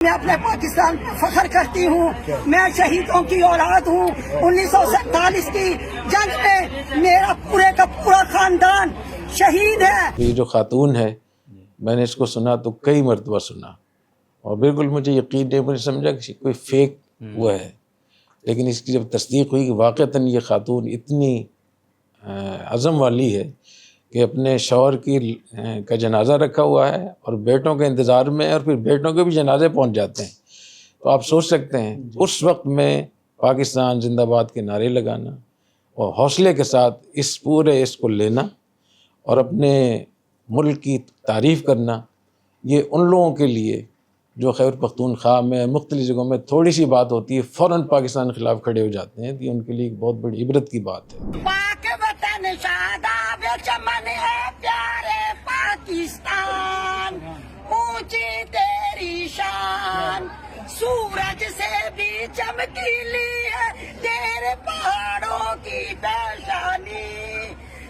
میں اپنے پاکستان پر فخر کرتی ہوں. میں شہیدوں کی اولاد ہوں. 1947 کی جنگ میں میرا پورے کا پورا خاندان شہید ہے. یہ جو خاتون ہے، میں نے اس کو سنا تو کئی مرتبہ سنا، اور بالکل مجھے یقین نہیں، مجھے سمجھا کہ کوئی فیک ہوا ہے، لیکن اس کی جب تصدیق ہوئی کہ واقعتاً یہ خاتون اتنی عزم والی ہے کہ اپنے شوہر کا جنازہ رکھا ہوا ہے اور بیٹوں کے انتظار میں ہے، اور پھر بیٹوں کے بھی جنازے پہنچ جاتے ہیں. تو آپ سوچ سکتے ہیں اس وقت میں پاکستان زندہ باد کے نعرے لگانا اور حوصلے کے ساتھ اس کو لینا اور اپنے ملک کی تعریف کرنا، یہ ان لوگوں کے لیے جو خیبر پختونخوا میں مختلف جگہوں میں تھوڑی سی بات ہوتی ہے فوراً پاکستان کے خلاف کھڑے ہو جاتے ہیں، یہ ان کے لیے ایک بہت بڑی عبرت کی بات ہے. پاک وطن شاداب چمن ہے پیارے پاکستان، اونچی تیری شان، سورج سے بھی چمکیلی ہے تیرے پہاڑوں کی پیشانی،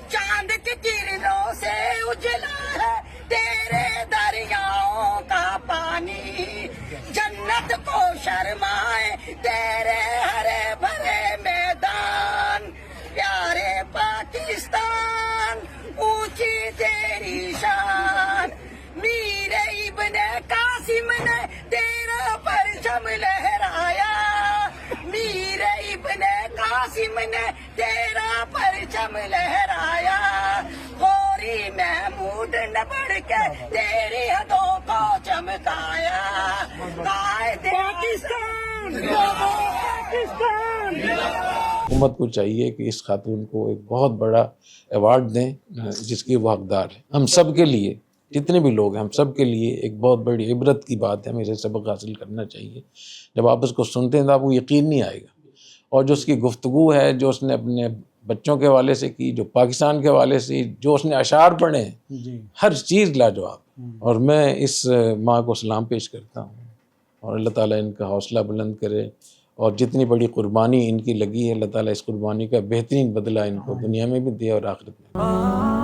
چاند کی کرنوں سے اجلا ہے تیرے دریاؤں کا پانی، جنت کو شرمائے تیرے ہرے بھرے میدان، پیارے پاکستان اونچی تیری شان. میر ابن قاسم نے تیرا پرچم لہرایا، میر ابن قاسم نے تیرا پرچم لہرایا، غوری محمود نے بڑھ کے تیری حدوں کو چمکایا. قائد پاکستان حکومت کو چاہیے کہ اس خاتون کو ایک بہت بڑا ایوارڈ دیں جس کی وہ حقدار ہے. ہم سب کے لیے، جتنے بھی لوگ ہیں، ہم سب کے لیے ایک بہت بڑی عبرت کی بات ہے. ہمیں اسے سبق حاصل کرنا چاہیے. جب آپ اس کو سنتے ہیں تو آپ کو یقین نہیں آئے گا، اور جو اس کی گفتگو ہے، جو اس نے اپنے بچوں کے حوالے سے کی، جو پاکستان کے حوالے سے، جو اس نے اشعار پڑھے ہیں، ہر چیز لاجواب. اور میں اس ماں کو سلام پیش کرتا ہوں، اور اللہ تعالیٰ ان کا حوصلہ بلند کرے، اور جتنی بڑی قربانی ان کی لگی ہے، اللہ تعالیٰ اس قربانی کا بہترین بدلہ ان کو دنیا میں بھی دے اور آخرت میں.